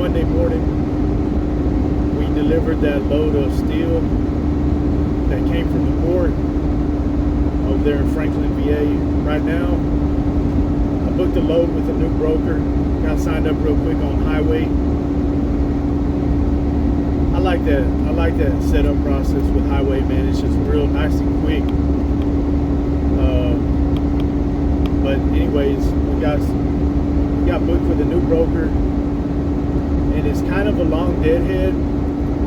Monday morning, we delivered that load of steel that came from the port over there in Franklin, VA. Right now, I booked a load with a new broker. Got signed up real quick on highway. I like that setup process with highway, man. It's just real nice and quick. But anyways, we got booked with a new broker, and it's kind of a long deadhead.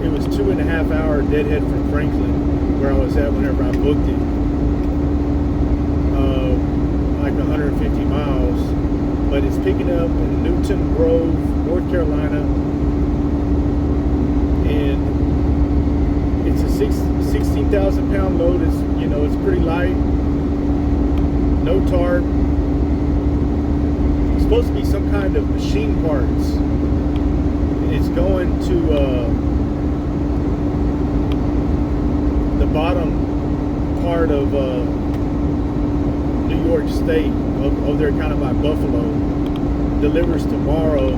It was 2.5 hour deadhead from Franklin, where I was at whenever I booked it. Like 150 miles, but it's picking up in Newton Grove, North Carolina, and it's a 16,000 pound load. It's pretty light, no tarp. It's supposed to be some kind of machine parts, and it's going to the bottom part of New York State, over there kind of by Buffalo. Delivers tomorrow.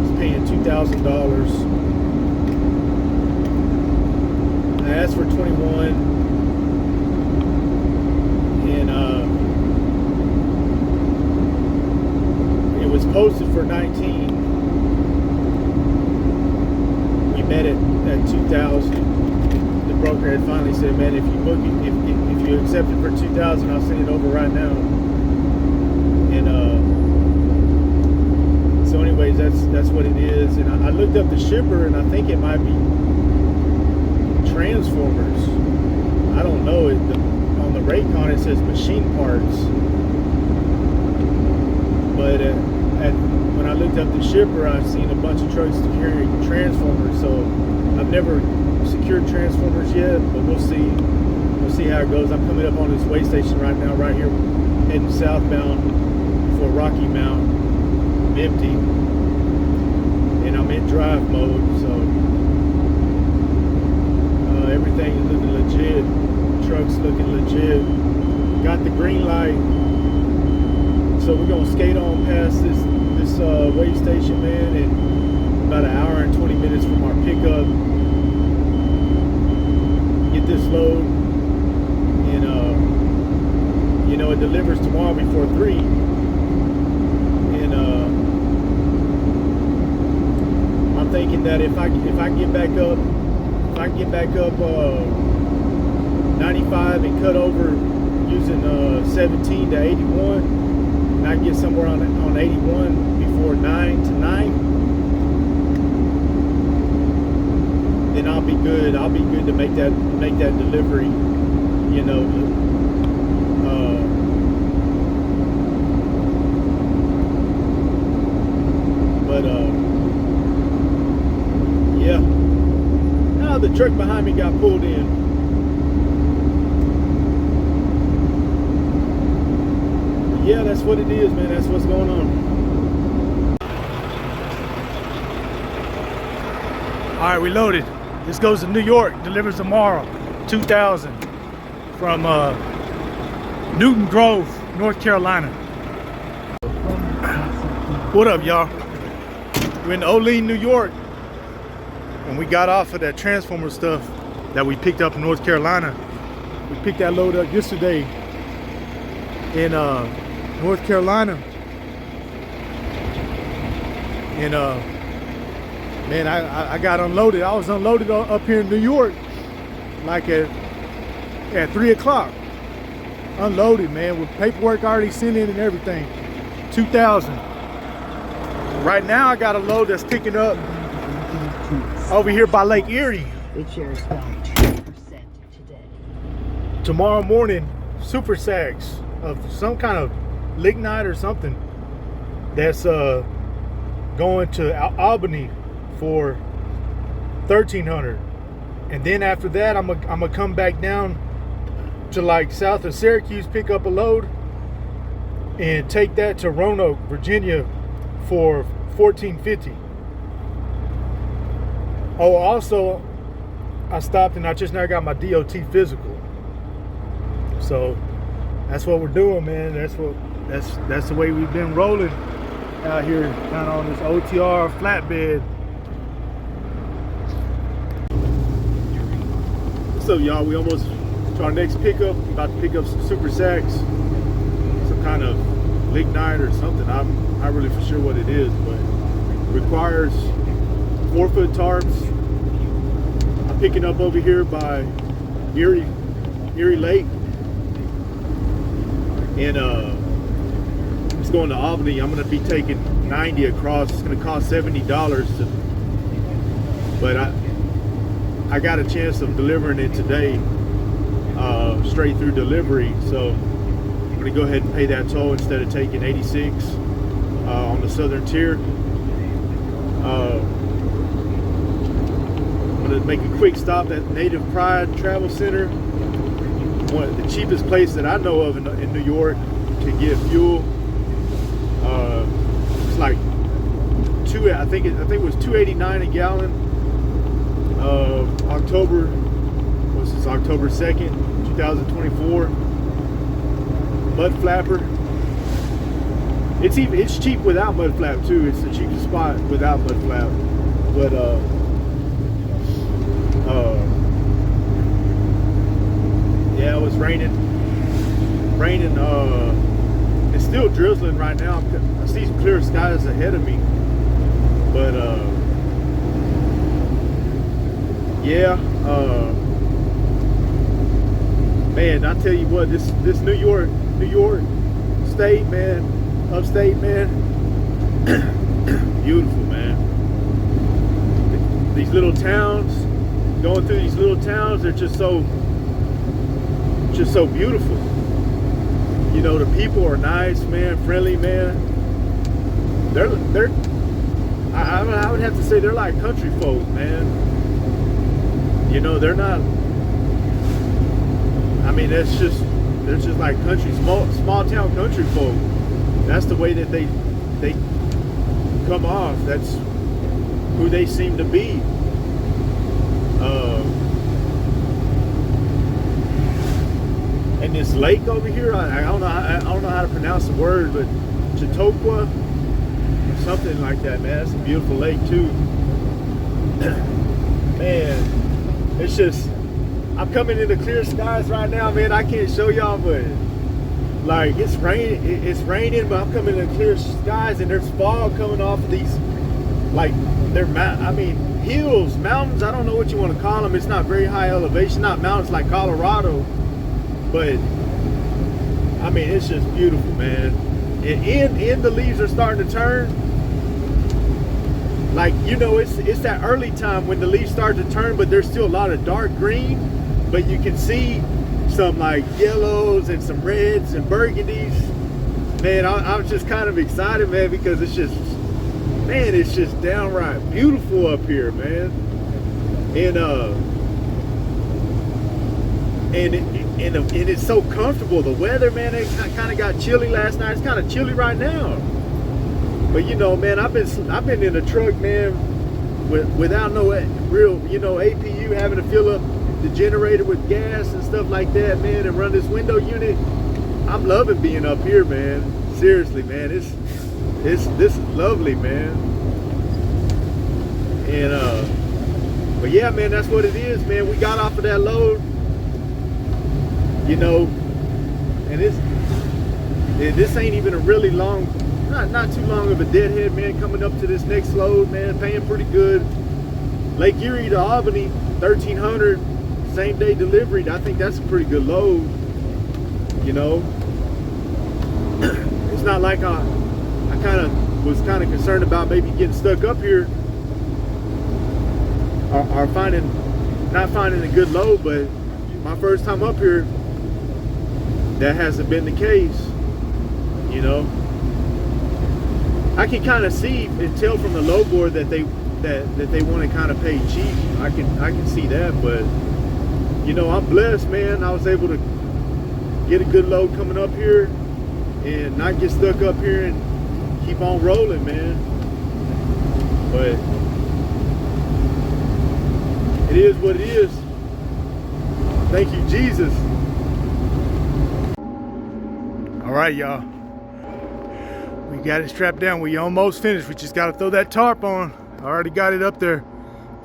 It's paying $2,000. I asked for 21, and it was posted for 19. We met it at 2,000. The broker had finally said, "Man, if you book it, if you accept it for 2,000, I'll send it over right now." And so, anyways, that's what it is. And I looked up the shipper, and I think it might be transformers. I don't know. On the Raycon it says machine parts, but when I looked up the shipper, I've seen a bunch of trucks carrying transformers. So I've never secured transformers yet, but we'll see. We'll see how it goes. I'm coming up on this way station right now, right here, heading southbound for Rocky Mount. I'm empty, and I'm in drive mode, so everything is looking legit. Truck's looking legit. Got the green light, so we're gonna skate on past this way station, man, in about an hour and 20 minutes from our pickup. Get this load, and it delivers tomorrow before 3. And I'm thinking that if I get back up 95 and cut over using 17 to 81, and I get somewhere on 81 before 9 to 9, then I'll be good. I'll be good to make that delivery. Yeah. Now the truck behind me got pulled in. Yeah, that's what it is, man. That's what's going on. All right, we loaded. This goes to New York. Delivers tomorrow. 2,000 from Newton Grove, North Carolina. What up, y'all? We're in Olean, New York, and we got off of that transformer stuff that we picked up in North Carolina. We picked that load up yesterday in North Carolina, and man, I got unloaded. I was unloaded up here in New York, like at 3 o'clock. Unloaded, man, with paperwork already sent in and everything. 2,000. Right now, I got a load that's picking up over here by Lake Erie. It shares 2% today. Tomorrow morning, super sags of some kind of lignite or something that's going to Albany for 1,300, and then after that I'm gonna come back down to like south of Syracuse, pick up a load, and take that to Roanoke, Virginia for $1,450. Oh, also I stopped and I just now got my DOT physical. So that's what we're doing, man. That's the way we've been rolling. Out here kind of on this OTR flatbed. What's up, y'all? We almost to our next pickup. About to pick up some super sacks, some kind of lignite or something. I'm not really for sure what it is, but it requires 4-foot tarps. I'm picking up over here by Erie Lake, and it's going to Albany. I'm going to be taking 90 across. It's going to cost $70 but I got a chance of delivering it today, straight through delivery. So I'm going to go ahead and pay that toll instead of taking 86 on the southern tier. I'm going to make a quick stop at Native Pride Travel Center, the cheapest place that I know of in New York to get fuel. It's like I think it was $2.89 a gallon. October 2nd, 2024. Mud Flapper. It's cheap without Mud Flap too. It's the cheapest spot without Mud Flap. But yeah, it was raining. It's still drizzling right now. I see some clear skies ahead of me, but yeah, man, I tell you what, this New York state, man, upstate, man, beautiful, man. These little towns, going through these little towns, they're just so beautiful. You know, the people are nice, man, friendly, man. I would have to say they're like country folk, man. You know, they're not, I mean, they're just like small town country folk. That's the way that they come off. That's who they seem to be. And this lake over here, I don't know how to pronounce the word, but Chautauqua or something like that, man. That's a beautiful lake too. Man, it's just, I'm coming into clear skies right now, man. I can't show y'all, but like it's raining, but I'm coming into clear skies, and there's fog coming off of these, like hills, mountains. I don't know what you want to call them. It's not very high elevation, not mountains like Colorado, but I mean, it's just beautiful, man. And the leaves are starting to turn. Like, you know, it's that early time when the leaves start to turn, but there's still a lot of dark green, but you can see some like yellows and some reds and burgundies. Man, I'm just kind of excited, man, because it's just downright beautiful up here, man. And it's so comfortable. The weather, man, it kind of got chilly last night. It's kind of chilly right now. But you know, man, I've been in a truck, man, without no real, you know, APU, having to fill up the generator with gas and stuff like that, man, and run this window unit. I'm loving being up here, man. Seriously, man, this is lovely, man. And but yeah, man, that's what it is, man. We got off of that load, you know, and this ain't even a really long, not too long of a deadhead, man, coming up to this next load, man, paying pretty good. Lake Erie to Albany, 1,300, same day delivery. I think that's a pretty good load, you know. It's not like I was kind of concerned about maybe getting stuck up here or not finding a good load, but my first time up here, that hasn't been the case, you know. I can kind of see and tell from the load board that they want to kind of pay cheap. I can see that, but you know, I'm blessed, man. I was able to get a good load coming up here and not get stuck up here and keep on rolling, man. But it is what it is. Thank you, Jesus. All right, y'all. We got it strapped down. We almost finished. We just got to throw that tarp on. I already got it up there.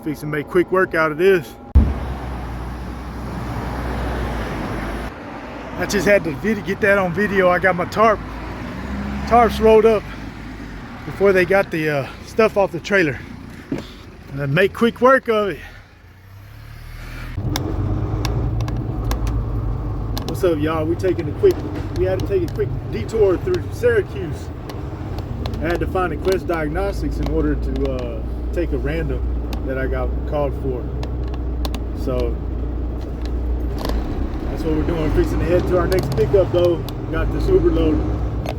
Fix and make quick work out of this. I just had to get that on video. I got my tarps rolled up before they got the stuff off the trailer. And make quick work of it. What's up, y'all? We had to take a quick detour through Syracuse. I had to find a Quest Diagnostics in order to take a random that I got called for. So that's what we're doing. Fixing to head to our next pickup though. Got this Uber load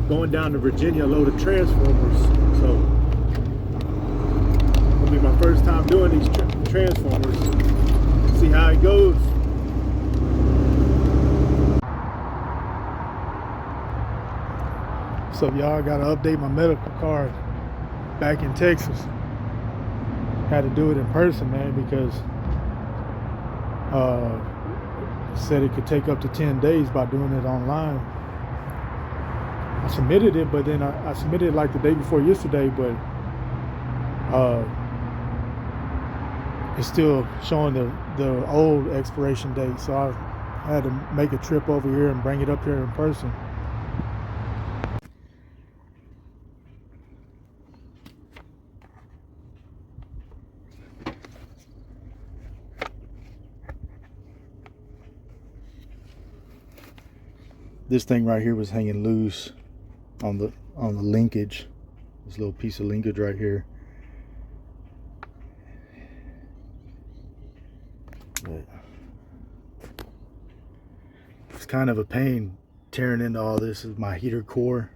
going down to Virginia, a load of transformers. So it'll be my first time doing these transformers. See how it goes. So y'all, I gotta update my medical card back in Texas. Had to do it in person, man, because said it could take up to 10 days by doing it online. I submitted it, but then I submitted it like the day before yesterday, but it's still showing the old expiration date. So I had to make a trip over here and bring it up here in person. This thing right here was hanging loose on the linkage. This little piece of linkage right here. But it's kind of a pain tearing into all this. Is my heater core.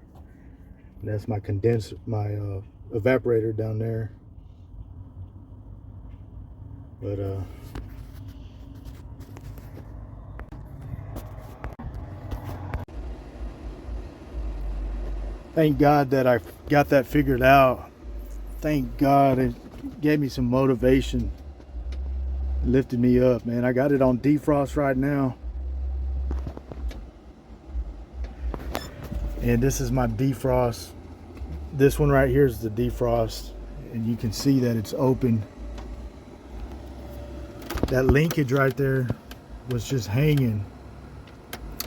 And that's my condenser, my evaporator down there. But thank God that I got that figured out. Thank God it gave me some motivation. It lifted me up, man. I got it on defrost right now. And this is my defrost. This one right here is the defrost. And you can see that it's open. That linkage right there was just hanging.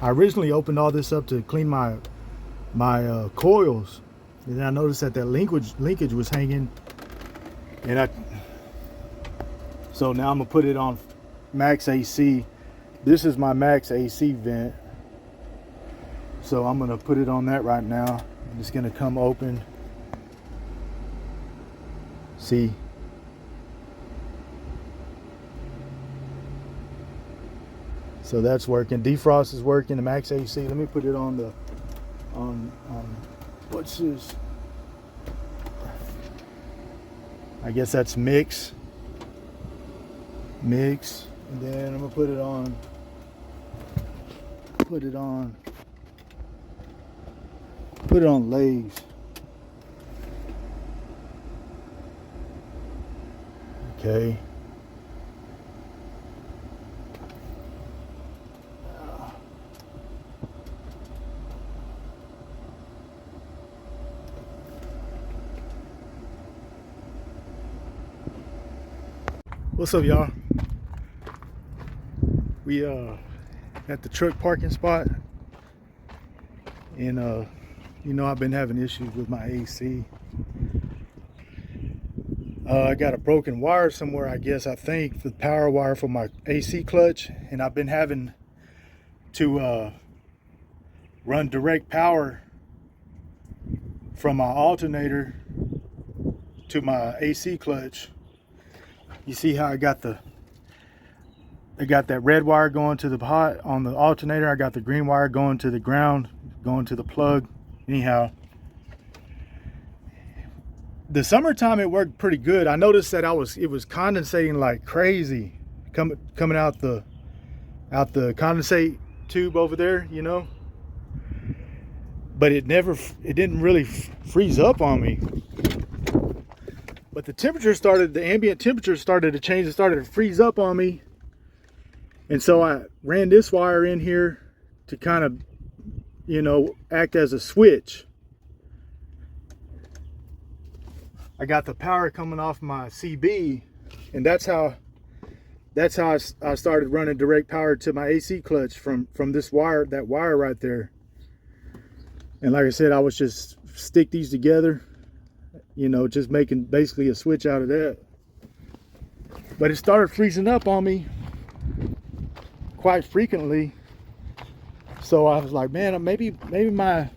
I originally opened all this up to clean my coils, and I noticed that linkage was hanging, and so now I'm gonna put it on max AC. This is my max AC vent, so I'm gonna put it on that right now. It's gonna come open. See, so that's working. Defrost is working. The max AC. Let me put it on the what's this? I guess that's mix, and then I'm gonna put it on lathe. Okay. What's up, y'all? We at the truck parking spot, and you know, I've been having issues with my AC. I got a broken wire somewhere, I guess. I think the power wire for my AC clutch, and I've been having to run direct power from my alternator to my AC clutch. You see how I got that red wire going to the hot on the alternator. I got the green wire going to the ground, going to the plug. Anyhow, the summertime it worked pretty good. I noticed that it was condensating like crazy, coming out the condensate tube over there, you know. But it didn't really freeze up on me. But the ambient temperature started to change. It started to freeze up on me. And so I ran this wire in here to kind of, you know, act as a switch. I got the power coming off my CB, and that's how I started running direct power to my AC clutch from this wire, that wire right there. And like I said, I was just stick these together, you know, just making basically a switch out of that. But it started freezing up on me quite frequently. So I was like, man, maybe my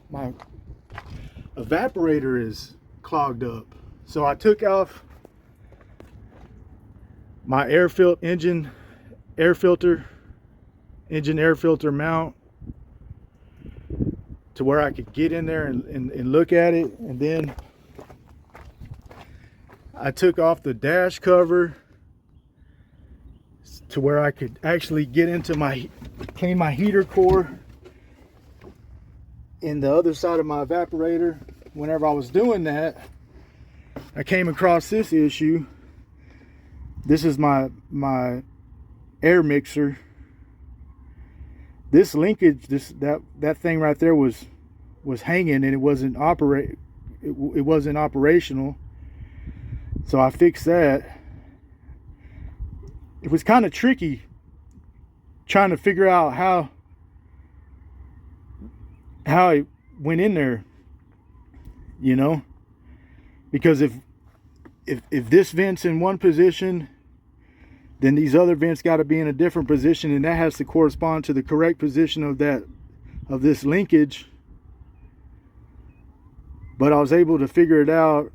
evaporator is clogged up. So I took off my engine air filter mount to where I could get in there and look at it. And then I took off the dash cover to where I could actually get into clean my heater core in the other side of my evaporator. Whenever I was doing that, I came across this issue. This is my air mixer. This linkage, that thing right there was hanging, and it wasn't operational. So I fixed that. It was kind of tricky trying to figure out how it went in there, you know, because if this vent's in one position, then these other vents got to be in a different position, and that has to correspond to the correct position of this linkage. But I was able to figure it out.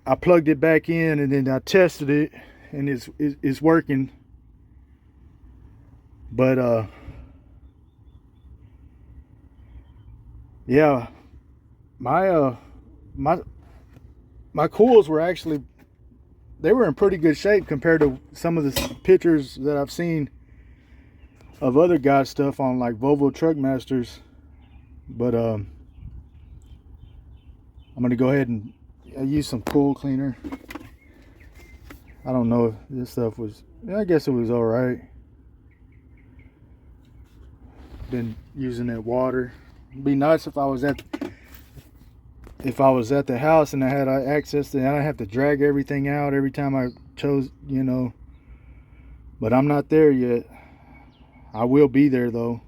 I plugged it back in, and then I tested it, and it's working. But yeah, my coils were actually, they were in pretty good shape compared to some of the pictures that I've seen of other guys' stuff on like Volvo Truckmasters. But I'm gonna go ahead and use some coil cleaner. I don't know if this stuff was, I guess it was all right. Been using that water. It'd be nice if I was at the house and I had access to it. I don't have to drag everything out every time I chose, you know. But I'm not there yet. I will be there though.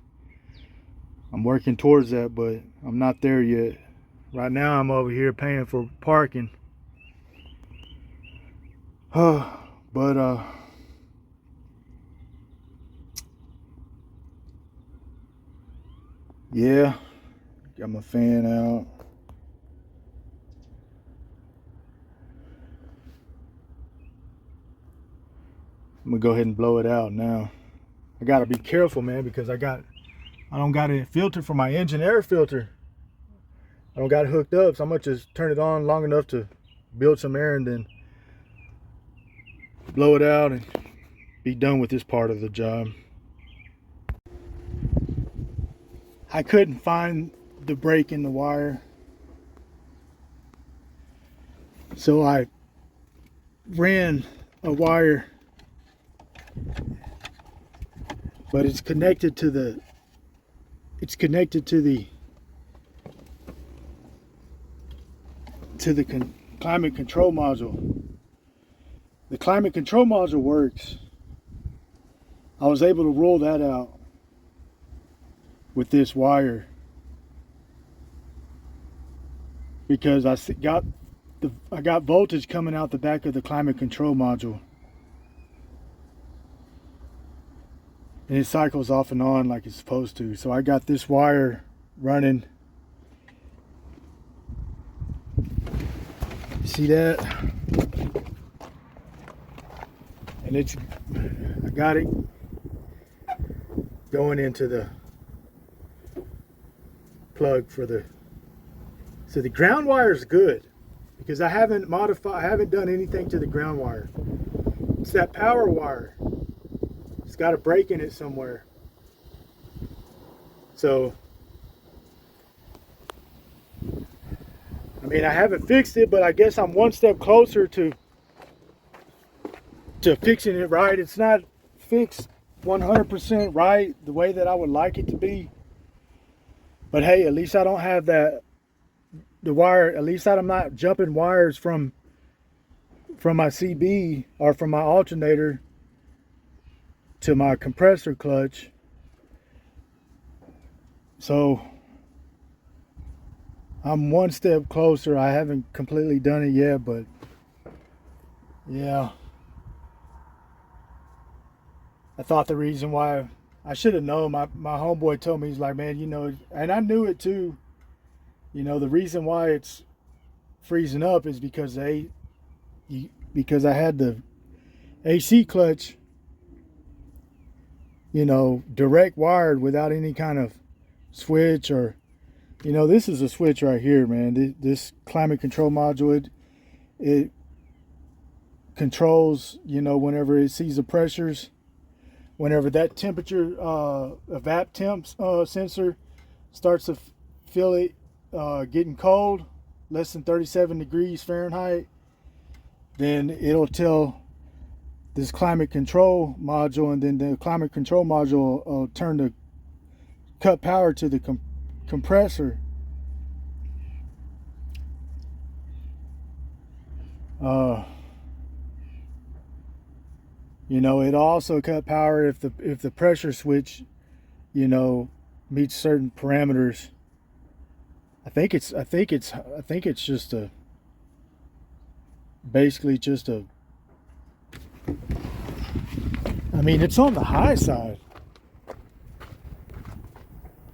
I'm working towards that, but I'm not there yet. Right now I'm over here paying for parking. But yeah, got my fan out. I'm gonna go ahead and blow it out now. I gotta be careful, man, because I don't got a filter for my engine air filter. I don't got it hooked up, so I'm gonna just turn it on long enough to build some air and then blow it out and be done with this part of the job. I couldn't find the break in the wire, so I ran a wire, but it's connected to the climate control module. The climate control module works. I was able to roll that out with this wire because I got voltage coming out the back of the climate control module, and it cycles off and on like it's supposed to. So I got this wire running. See that? And I got it going into the plug for so the ground wire is good because I haven't done anything to the ground wire. It's that power wire. It's got a break in it somewhere. So I mean, I haven't fixed it, but I guess I'm one step closer to fixing it right. It's not fixed 100% right the way that I would like it to be. But hey, at least I don't have the wire, at least I'm not jumping wires from from my CB or from my alternator to my compressor clutch. So I'm one step closer. I haven't completely done it yet, but yeah. I thought the reason why, I should have known. My homeboy told me, he's like, man, you know, and I knew it too. You know, the reason why it's freezing up is because because I had the AC clutch, you know, direct wired without any kind of switch or, you know, this is a switch right here, man. This climate control module, it controls, you know, whenever it sees the pressures, whenever that temperature, evap temp sensor starts to feel it getting cold, less than 37 degrees Fahrenheit, then it'll tell this climate control module, and then the climate control module will turn to cut power to the compressor. You know, it also cut power if the pressure switch, you know, meets certain parameters. I think it's just basically just a, I mean, it's on the high side.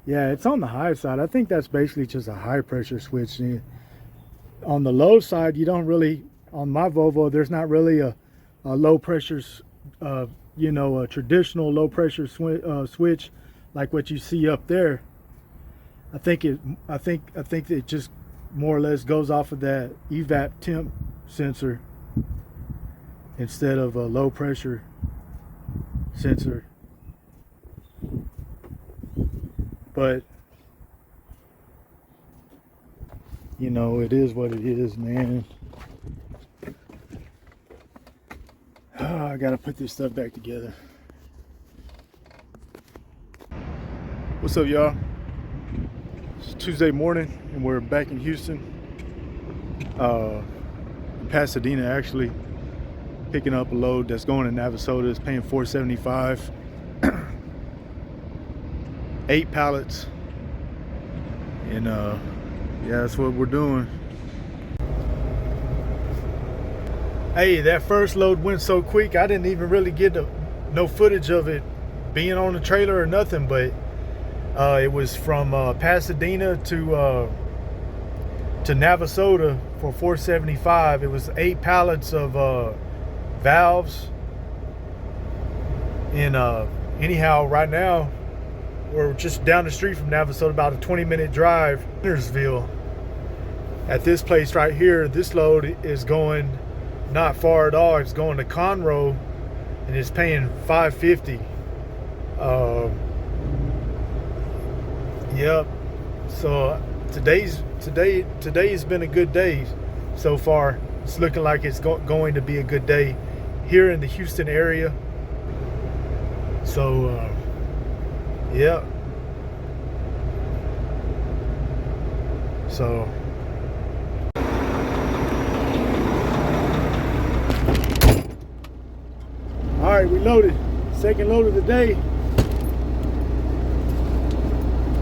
Yeah, it's on the high side. I think that's basically just a high pressure switch. On the low side, you don't really, on my Volvo, there's not really a low pressure, you know, a traditional low pressure switch like what you see up there. I think it just more or less goes off of that evap temp sensor instead of a low pressure sensor. But you know, it is what it is, man. I gotta put this stuff back together. What's up, y'all? It's Tuesday morning and we're back in Houston, Pasadena actually, picking up a load that's going to Navasota. It's paying $475. 8 pallets, and yeah, that's what we're doing. Hey, that first load went so quick, I didn't even really get no footage of it being on the trailer or nothing, but it was from Pasadena to Navasota for $475. It was 8 pallets of valves, and anyhow, right now we're just down the street from Navasota, about a 20-minute drive, Huntersville. At this place right here, this load is going not far at all. It's going to Conroe, and it's paying $550. Yep. So today's been a good day so far. It's looking like it's going to be a good day here in the Houston area. So yeah. So all right, we loaded. Second load of the day.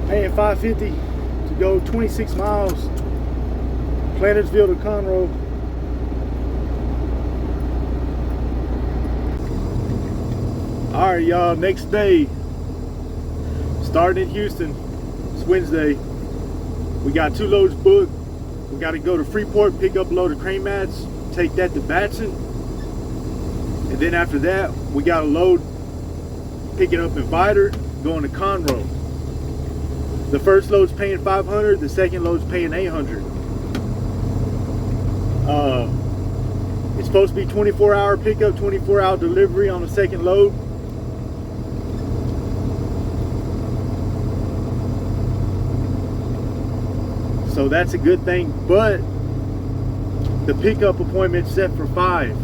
Paying $550 to go 26 miles, Plantersville to Conroe. All right, y'all, next day. Starting in Houston, it's Wednesday. We got 2 loads booked. We got to go to Freeport, pick up a load of crane mats, take that to Batson. And then after that, we got a load picking up in Vidor, going to Conroe. The first load's paying $500, the second load's paying $800. It's supposed to be 24-hour pickup, 24-hour delivery on the second load. So that's a good thing, but the pickup appointment's set for 5.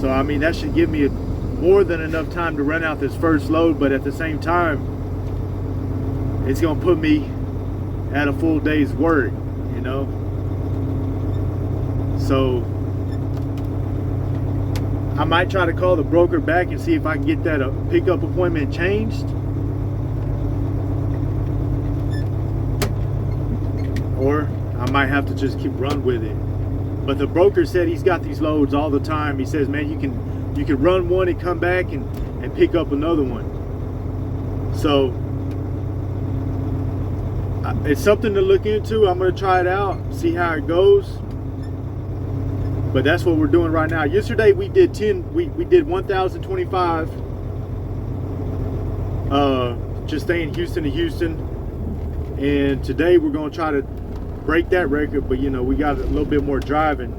So I mean, that should give me more than enough time to run out this first load, but at the same time, it's gonna put me at a full day's work, you know. So I might try to call the broker back and see if I can get that pickup appointment changed. Or I might have to just keep run with it. But the broker said he's got these loads all the time. He says, man, you can run one and come back and pick up another one. So it's something to look into. I'm gonna try it out, see how it goes. But that's what we're doing right now. Yesterday we did 1,025. Just staying Houston to Houston. And today we're gonna try to break that record, but you know, we got a little bit more driving.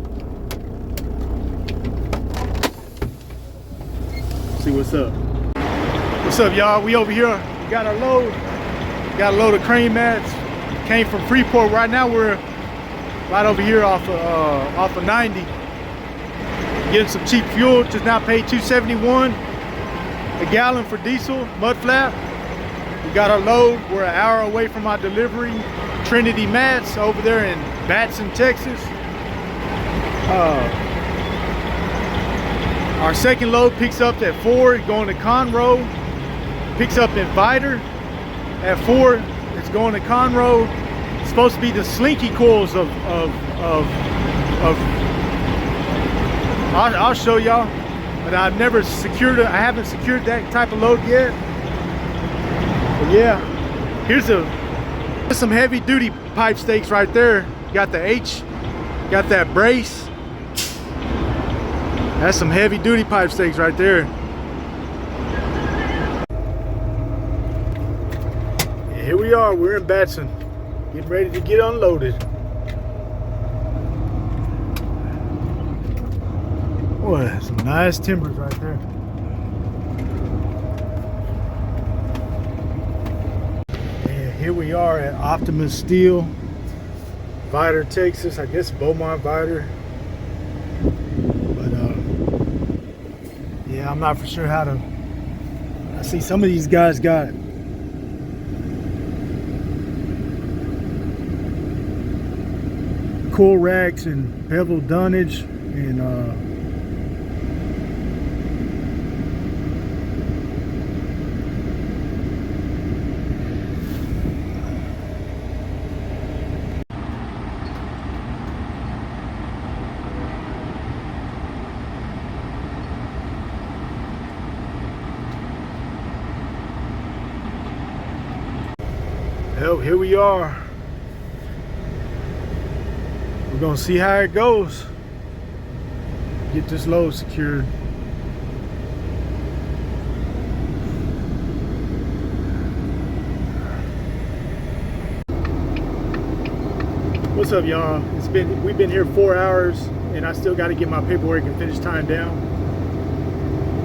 See what's up. What's up, y'all? We over here. We got our load. Got a load of crane mats. Came from Freeport. Right now we're right over here off of 90. Getting some cheap fuel. Just now paid $2.71 a gallon for diesel, mud flap. We got our load. We're an hour away from our delivery. Trinity Mats over there in Batson, Texas. Our second load picks up at 4, going to Conroe. Picks up in Viter at 4. It's going to Conroe. It's supposed to be the slinky coils of I'll show y'all, but I've never secured it. I haven't secured that type of load yet. But yeah, here's some heavy duty pipe stakes right there. Got the H, got that brace. That's some heavy duty pipe stakes right there. And here we are, we're in Batson, getting ready to get unloaded. Boy, some nice timbers right there. Here we are at Optimus Steel, Viter, Texas. I guess Beaumont Viter. But yeah, I'm not for sure how to. I see some of these guys got coil racks and bevel dunnage and well, here we are. We're gonna see how it goes. Get this load secured. What's up, y'all? We've been here 4 hours, and I still got to get my paperwork and finish time down.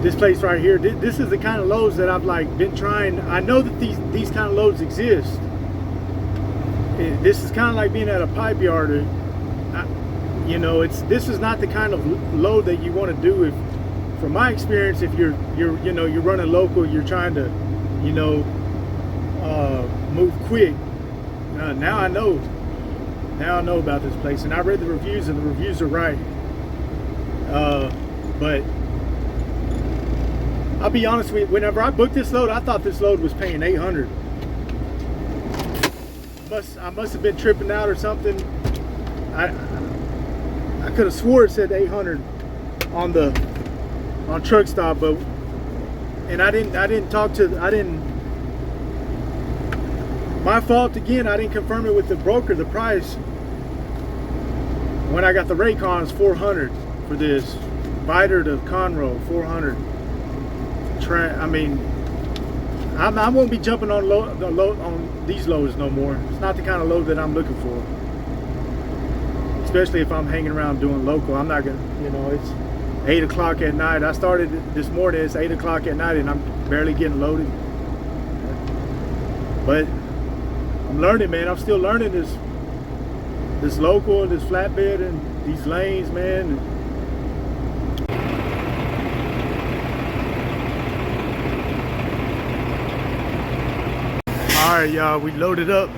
This place right here, this is the kind of loads that I've been trying. I know that these kind of loads exist. This is kind of like being at a pipe yard. You know, this is not the kind of load that you want to do. If, from my experience, if you're running local, you're trying to, move quick. Now I know about this place, and I read the reviews, and the reviews are right. But I'll be honest with you, whenever I booked this load, I thought this load was paying $800. I must have been tripping out or something. I could have swore it said 800 on truck stop, but my fault again. I didn't confirm it with the broker. The price when I got the Raycon is $400 for this Viter to Conroe, $400. I mean, I won't be jumping on on these loads no more. It's not the kind of load that I'm looking for. Especially if I'm hanging around doing local. I'm not gonna, it's 8 o'clock at night. I started this morning, it's 8 o'clock at night, and I'm barely getting loaded. But I'm learning, man. I'm still learning this local and this flatbed and these lanes, man. All right, y'all, we loaded up.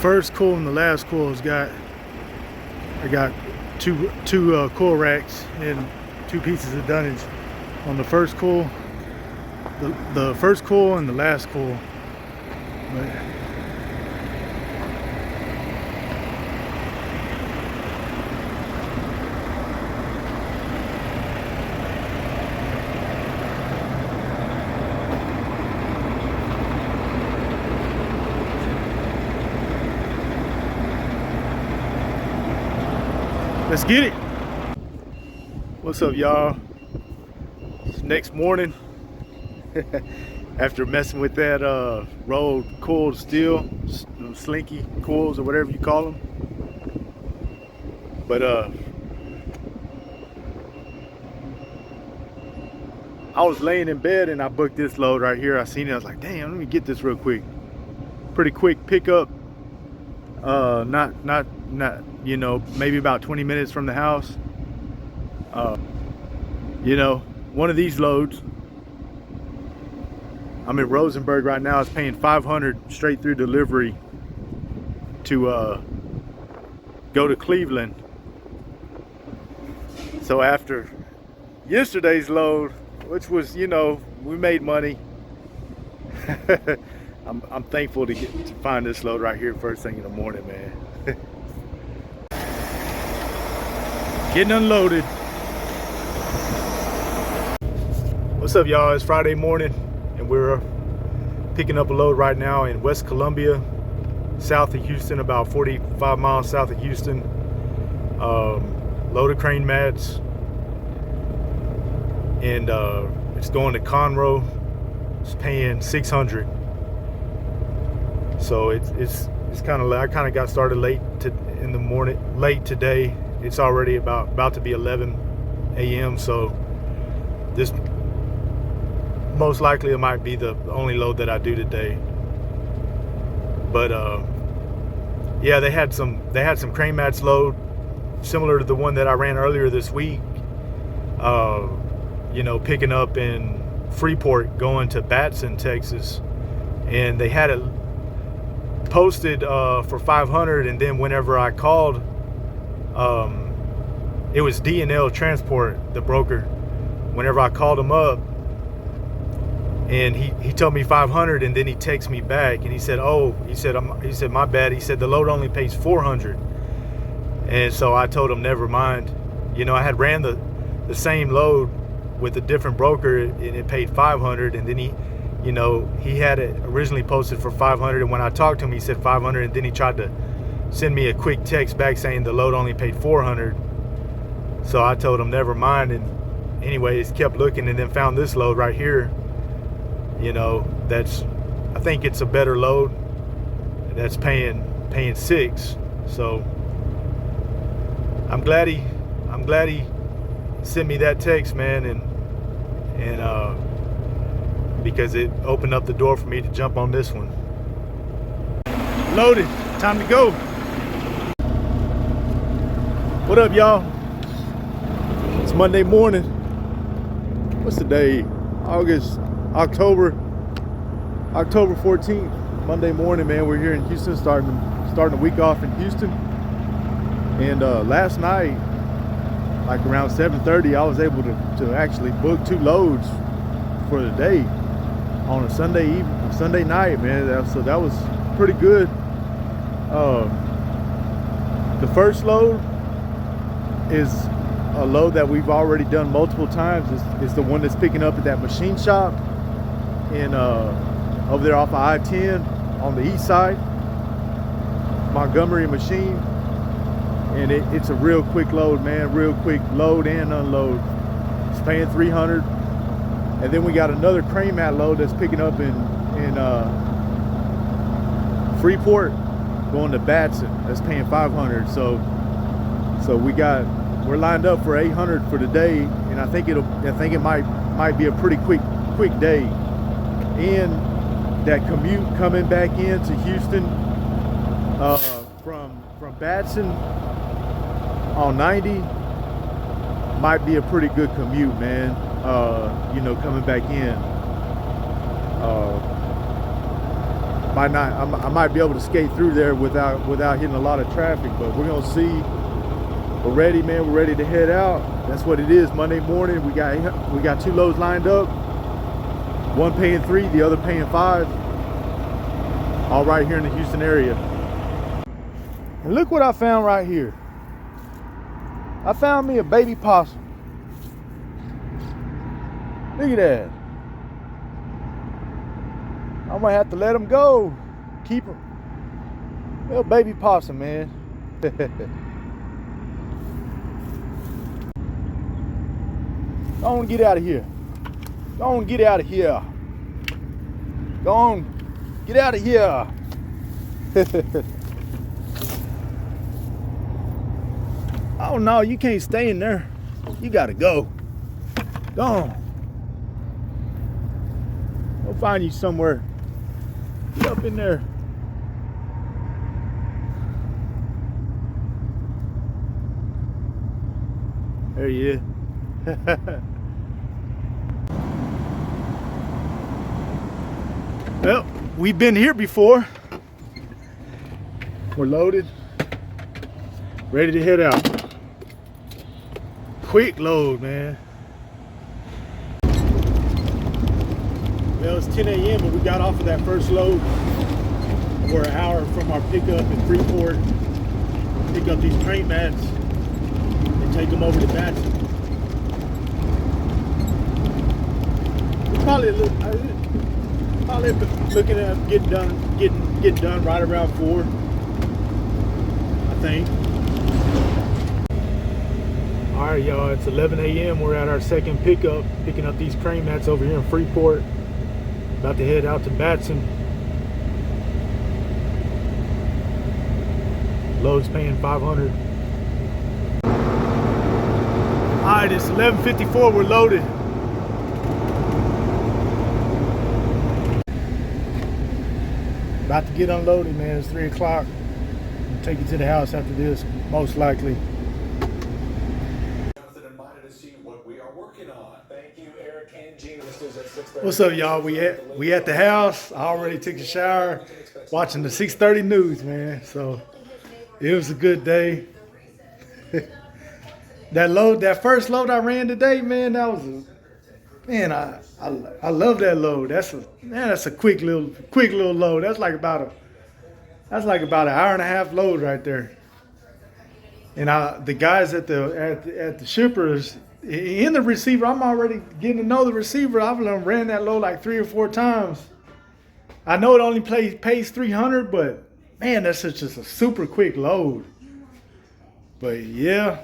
first coil and the last coil has got, I got two coil racks and 2 pieces of dunnage on the first coil, the first coil and the last coil. But let's get it. What's up, y'all? It's next morning after messing with that rolled coiled steel, slinky coils or whatever you call them. But I was laying in bed and I booked this load right here. I seen it, I was like, damn, let me get this real quick. Pretty quick pickup. Not you know, maybe about 20 minutes from the house. You know, one of these loads, I'm in Rosenberg right now, is paying $500 straight through delivery to go to Cleveland. So after yesterday's load, which was, you know, we made money. I'm thankful to find this load right here first thing in the morning, man. Getting unloaded. What's up, y'all? It's Friday morning and we're picking up a load right now in West Columbia, south of Houston, about 45 miles south of Houston. Load of crane mats, and it's going to Conroe. It's paying $600. So it's kind of, I kind of got started late in the morning, late today. It's already about to be 11 a.m. So this most likely it might be the only load that I do today. But yeah, they had some crane mats load similar to the one that I ran earlier this week. You know, picking up in Freeport going to Batson, Texas, and they had it posted for $500, and then whenever I called, it was D&L Transport, the broker. Whenever I called him up, and he told me $500, and then he texted me back and he said, oh, he said my bad. He said the load only pays $400. And so I told him never mind. You know, I had ran the same load with a different broker and it paid $500, and then he, you know, he had it originally posted for $500, and when I talked to him he said $500, and then he tried to send me a quick text back saying the load only paid $400. So I told him never mind, and anyways kept looking, and then found this load right here. You know, that's, I think it's a better load. That's paying $6. So I'm glad he sent me that text, man, and because it opened up the door for me to jump on this one. Loaded, time to go. What up, y'all? It's Monday morning. What's the day? October 14th, Monday morning, man. We're here in Houston, starting the week off in Houston. And last night, like around 7:30, I was able to actually book 2 loads for the day on a Sunday night, man. So that was pretty good. The first load is a load that we've already done multiple times. It's the one that's picking up at that machine shop in over there off of I-10 on the east side, Montgomery Machine. And it's a real quick load, man. Real quick load and unload. It's paying $300. And then we got another crane mat load that's picking up in Freeport going to Batson. That's paying $500. So we're lined up for $800 for today, and I think it might be a pretty quick day. And that commute coming back into Houston from Batson on 90 might be a pretty good commute, man. You know, coming back in. I might be able to skate through there without hitting a lot of traffic, but we're gonna see. We're ready, man. We're ready to head out. That's what it is. Monday morning, we got 2 loads lined up. One paying 3, the other paying 5. All right here in the Houston area. And look what I found right here. I found me a baby possum. Look at that. I'm gonna have to let him go. Keep him. Little baby possum, man. Go on, get out of here. Go on, get out of here. Go on, get out of here. Oh no, you can't stay in there. You gotta go. Go on. Go find you somewhere. Get up in there. There he is. Well, we've been here before. We're loaded, ready to head out. Quick load, man. Well, it's 10 a.m. but we got off of that first load. We're an hour from our pickup in Freeport. Pick up these crate mats and take them over to Batson. Probably looking at getting done right around 4, I think. All right, y'all, it's 11 a.m. We're at our second pickup, picking up these crane mats over here in Freeport. About to head out to Batson. Load's paying $500. All right, it's 11:54. We're loaded. About to get unloaded, man. It's 3 o'clock. I'll take you to the house after this, most likely. What's up, y'all? We at the house. I already took a shower, watching the 6:30 news, man. So it was a good day. That first load I ran today, man, that was I love that load. That's a quick little load. That's like about an hour and a half load right there. And the guys at the shippers in the receiver, I'm already getting to know the receiver. I've ran that load like 3 or 4 times. I know it only pays 300, but man, that's just a super quick load. But yeah.